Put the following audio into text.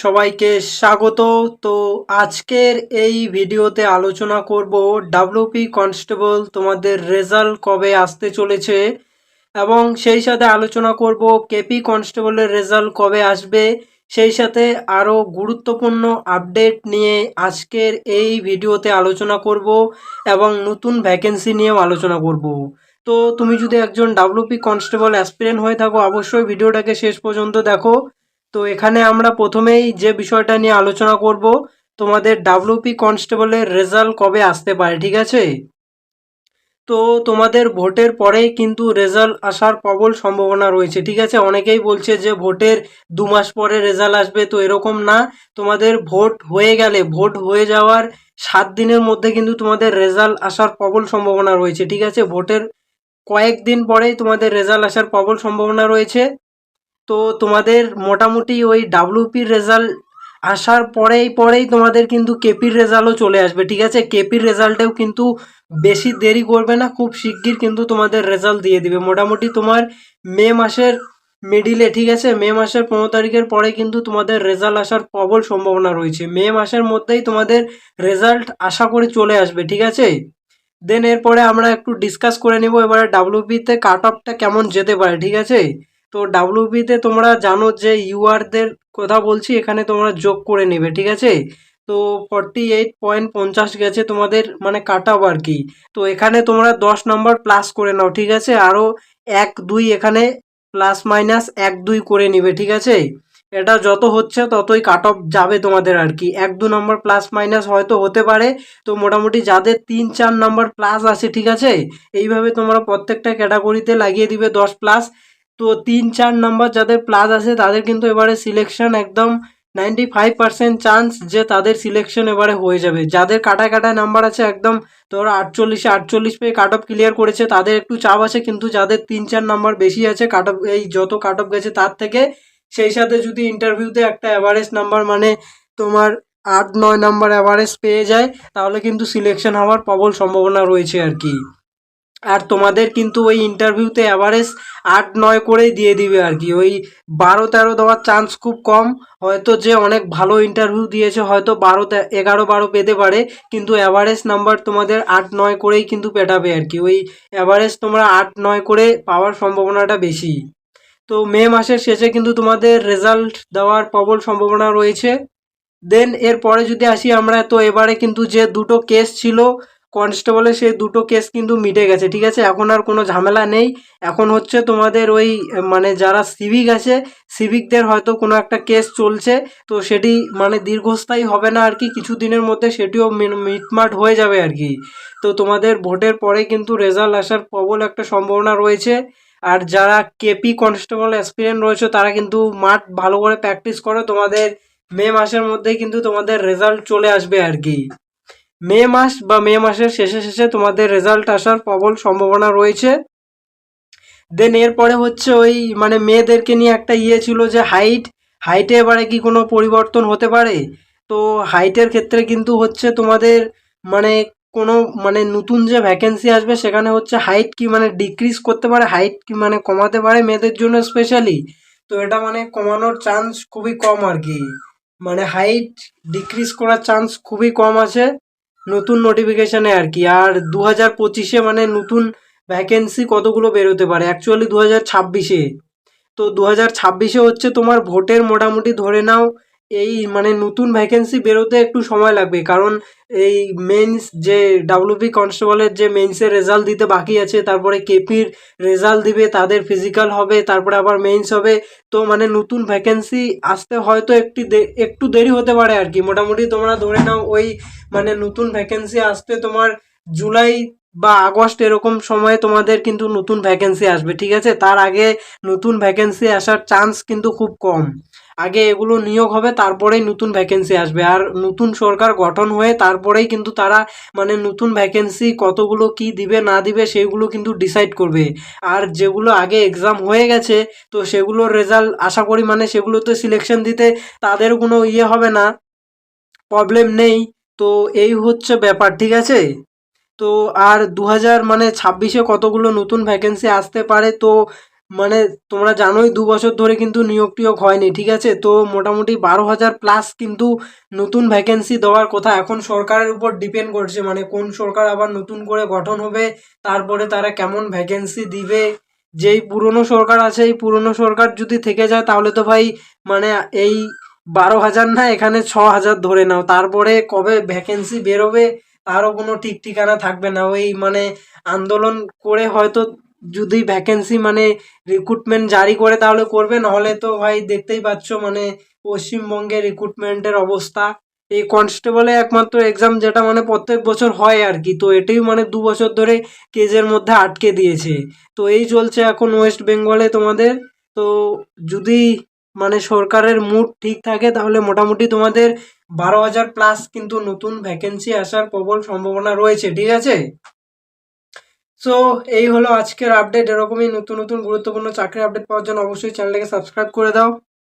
সবাইকে স্বাগত। তো আজকের এই ভিডিওতে আলোচনা করব ডাব্লিউপি কনস্টেবল তোমাদের রেজাল্ট কবে আসতে চলেছে এবং সেই সাথে আলোচনা করব কেপি কনস্টেবলের রেজাল্ট কবে আসবে, সেই সাথে আরও গুরুত্বপূর্ণ আপডেট নিয়ে আজকের এই ভিডিওতে আলোচনা করব এবং নতুন ভ্যাকেন্সি নিয়েও আলোচনা করব। তো তুমি যদি একজন ডাব্লিউপি কনস্টেবল অ্যাসপিরেন্ট হয়ে থাকো অবশ্যই ভিডিওটাকে শেষ পর্যন্ত দেখো। তো এখানে আমরা প্রথমেই যে বিষয়টা নিয়ে আলোচনা করব, তোমাদের ডাব্লিউপি কনস্টেবলের রেজাল্ট কবে আসতে পারে, ঠিক আছে? তো তোমাদের ভোটের পরেই কিন্তু রেজাল্ট আসার প্রবল সম্ভাবনা রয়েছে, ঠিক আছে? অনেকেই বলছে যে ভোটের 2 মাস পরে রেজাল্ট আসবে, তো এরকম না। তোমাদের ভোট হয়ে গেলে, ভোট হয়ে যাওয়ার 7 দিনের মধ্যে কিন্তু তোমাদের রেজাল্ট আসার প্রবল সম্ভাবনা রয়েছে, ঠিক আছে? ভোটের কয়েকদিন পরেই তোমাদের রেজাল্ট আসার প্রবল সম্ভাবনা রয়েছে। তো তোমাদের মোটামুটি ওই ডাব্লিউপির রেজাল্ট আসার পরেই তোমাদের কিন্তু কেপির রেজাল্টও চলে আসবে, ঠিক আছে? কেপির রেজাল্টেও কিন্তু বেশি দেরি করবে না, খুব শিগগির কিন্তু তোমাদের রেজাল্ট দিয়ে দিবে। মোটামুটি তোমার মে মাসের মিডিলে, ঠিক আছে? মে মাসের 15 তারিখের পরে কিন্তু তোমাদের রেজাল্ট আসার প্রবল সম্ভাবনা রয়েছে। মে মাসের মধ্যেই তোমাদের রেজাল্ট আশা করে চলে আসবে, ঠিক আছে? দেন এরপরে আমরা একটু ডিসকাস করে নিব এবারে ডাব্লিউবিতে কাট অফটা কেমন যেতে পারে, ঠিক আছে? তো ডাব্লিউবিতে তোমরা জানো যে ইউআরদের কথা বলছি, এখানে তোমরা যোগ করে নেবে, ঠিক আছে? তো 48.50 গেছে তোমাদের, মানে কাট অফ আর কি। তো এখানে তোমরা 10 নম্বর প্লাস করে নাও, ঠিক আছে? আরও 1-2 এখানে প্লাস মাইনাস 1-2 করে নিবে, ঠিক আছে? এটা যত হচ্ছে ততই কাট অফ যাবে তোমাদের আর কি। 1-2 নম্বর প্লাস মাইনাস হয়তো হতে পারে। তো মোটামুটি যাদের 3-4 নম্বর প্লাস আছে, ঠিক আছে, এইভাবে তোমরা প্রত্যেকটা ক্যাটাগরিতে লাগিয়ে দিবে 10+। তো 3-4 নম্বর যাদের প্লাস আছে তাদের কিন্তু এবারে সিলেকশন একদম 95% চান্স যে তাদের সিলেকশন এবারে হয়ে যাবে। যাদের কাটায় কাটায় নাম্বার আছে একদম, তোরা 48-এ 48 পেয়ে কাট অফ ক্লিয়ার করেছে, তাদের একটু চাপ আছে। কিন্তু যাদের 3-4 নম্বর বেশি আছে কাট অফ, এই যত কাট অফ গেছে তার থেকে, সেই সাথে যদি ইন্টারভিউতে একটা অ্যাভারেজ নাম্বার, মানে তোমার 8-9 নম্বর অ্যাভারেজ পেয়ে যায়, তাহলে কিন্তু সিলেকশন হওয়ার প্রবল সম্ভাবনা রয়েছে আর কি। আর তোমাদের কিন্তু ওই ইন্টারভিউতে অ্যাভারেজ 8-9 করেই দিয়ে দিবে আর কি। ওই 12-13 দেওয়ার চান্স খুব কম। হয়তো যে অনেক ভালো ইন্টারভিউ দিয়েছে হয়তো 11-12 পেতে পারে, কিন্তু অ্যাভারেজ নাম্বার তোমাদের 8-9 করেই কিন্তু পেটাবে আর কি। ওই অ্যাভারেজ তোমরা 8-9 করে পাওয়ার সম্ভাবনাটা বেশি। তো মে মাসের শেষে কিন্তু তোমাদের রেজাল্ট দেওয়ার প্রবল সম্ভাবনা রয়েছে। দেন এরপরে যদি আসি আমরা, তো এবারে কিন্তু যে দুটো কেস ছিল কনস্টেবলের, সেই দুটো কেস কিন্তু মিটে গেছে, ঠিক আছে? এখন আর কোনো ঝামেলা নেই। এখন হচ্ছে তোমাদের ওই মানে যারা সিভিক আছে, সিভিকদের হয়তো কোনো একটা কেস চলছে, তো সেটি মানে দীর্ঘস্থায়ী হবে না আর কি, কিছু দিনের মধ্যে সেটিও মিটমাট হয়ে যাবে আর কি। তো তোমাদের ভোটের পরে কিন্তু রেজাল্ট আসার প্রবল একটা সম্ভাবনা রয়েছে। আর যারা কেপি কনস্টেবল অ্যাসপিরেন্ট রয়েছে তারা কিন্তু মাঠ ভালো করে প্র্যাকটিস করো, তোমাদের মে মাসের মধ্যেই কিন্তু তোমাদের রেজাল্ট চলে আসবে আর কি। মে মাস বা মে মাসের শেষে শেষে তোমাদের রেজাল্ট আসার প্রবল সম্ভাবনা রয়েছে। দেন এরপরে হচ্ছে ওই মানে মেয়েদেরকে নিয়ে একটা ছিল যে হাইটে এবারে কি কোনো পরিবর্তন হতে পারে? তো হাইটের ক্ষেত্রে কিন্তু হচ্ছে তোমাদের মানে কোনো মানে নতুন যে ভ্যাকেন্সি আসবে সেখানে হচ্ছে হাইট কি মানে ডিক্রিজ করতে পারে, হাইট কি মানে কমাতে পারে মেয়েদের জন্য স্পেশালি। তো এটা মানে কমানোর চান্স খুবই কম আর কি, মানে হাইট ডিক্রিজ করার চান্স খুবই কম আছে নতুন নোটিফিকেশানে আর কি। আর 2025-এ মানে নতুন ভ্যাকেন্সি কতগুলো বেরোতে পারে অ্যাকচুয়ালি 2026-এ। তো 2026-এ হচ্ছে তোমার ভোটের মোটামুটি ধরে নাও এই মানে নতুন ভ্যাকেন্সি বেরোতে একটু সময় লাগবে, কারণ এই মেন্স যে ডাব্লিউবি কনস্টেবলের যে মেন্সের রেজাল্ট দিতে বাকি আছে, তারপরে কেপির রেজাল্ট দিবে, তাদের ফিজিক্যাল হবে, তারপরে আবার মেন্স হবে। তো মানে নতুন ভ্যাকেন্সি আসতে হয়তো একটু দেরি হতে পারে আর কি। মোটামুটি তোমরা ধরে নাও ওই মানে নতুন ভ্যাকেন্সি আসতে তোমার জুলাই বা আগস্ট এরকম সময়ে তোমাদের কিন্তু নতুন ভ্যাকেন্সি আসবে, ঠিক আছে? তার আগে নতুন ভ্যাকেন্সি আসার চান্স কিন্তু খুব কম। আগে এগুলো নিয়োগ হবে, তারপরেই নতুন ভ্যাকেন্সি আসবে। আর নতুন সরকার গঠন হয়ে তারপরেই কিন্তু তারা মানে নতুন ভ্যাকেন্সি কতগুলো কি দিবে না দিবে সেগুলো কিন্তু ডিসাইড করবে। আর যেগুলো আগে এক্সাম হয়ে গেছে, তো সেগুলোর রেজাল্ট আশা করি মানে সেগুলোতে সিলেকশন দিতে তাদের কোনো হবে না, প্রবলেম নেই। তো এই হচ্ছে ব্যাপার, ঠিক আছে? তো আর 2000 মানে 26-এ কতগুলো নতুন ভ্যাকেন্সি আসতে পারে, তো মানে তোমরা জানোই 2 বছর ধরে কিন্তু নিয়োগ টিয়োগ হয়নি, ঠিক আছে? তো মোটামুটি 12,000 প্লাস কিন্তু নতুন ভ্যাকেন্সি দেওয়ার কথা। এখন সরকারের উপর ডিপেন্ড করছে, মানে কোন সরকার আবার নতুন করে গঠন হবে, তারপরে তারা কেমন ভ্যাকেন্সি দিবে। যেই পুরনো সরকার আছে, এই পুরনো সরকার যদি থেকে যায় তাহলে তো ভাই মানে এই 12,000 না, এখানে 6,000 ধরে নাও, তারপরে কবে ভ্যাকেন্সি বেরোবে তারও কোনো ঠিক ঠিকানা থাকবে না। ওই মানে আন্দোলন করে হয়তো যদি ভ্যাকেন্সি মানে রিক্রুটমেন্ট জারি করে তাহলে করবে, নাহলে তো ভাই দেখতেই পাচ্ছ মানে পশ্চিমবঙ্গের রিক্রুটমেন্টের অবস্থা। এই কনস্টেবলে একমাত্র এক্সাম যেটা মানে প্রত্যেক বছর হয় আর কি, তো এটাই মানে 2 বছর ধরে কেজের মধ্যে আটকে দিয়েছে। তো এই চলছে এখন ওয়েস্ট বেঙ্গলে তোমাদের। তো যদি মানে সরকারের মুড ঠিক থাকে তাহলে মোটামুটি তোমাদের 12,000 প্লাস কিন্তু নতুন ভ্যাকেন্সি আসার প্রবল সম্ভাবনা রয়েছে, ঠিক আছে? সো এই হলো আজকের আপডেট। এরকমই নতুন নতুন গুরুত্বপূর্ণ চাকরির আপডেট পাওয়ার জন্য অবশ্যই চ্যানেলটাকে সাবস্ক্রাইব করে দাও।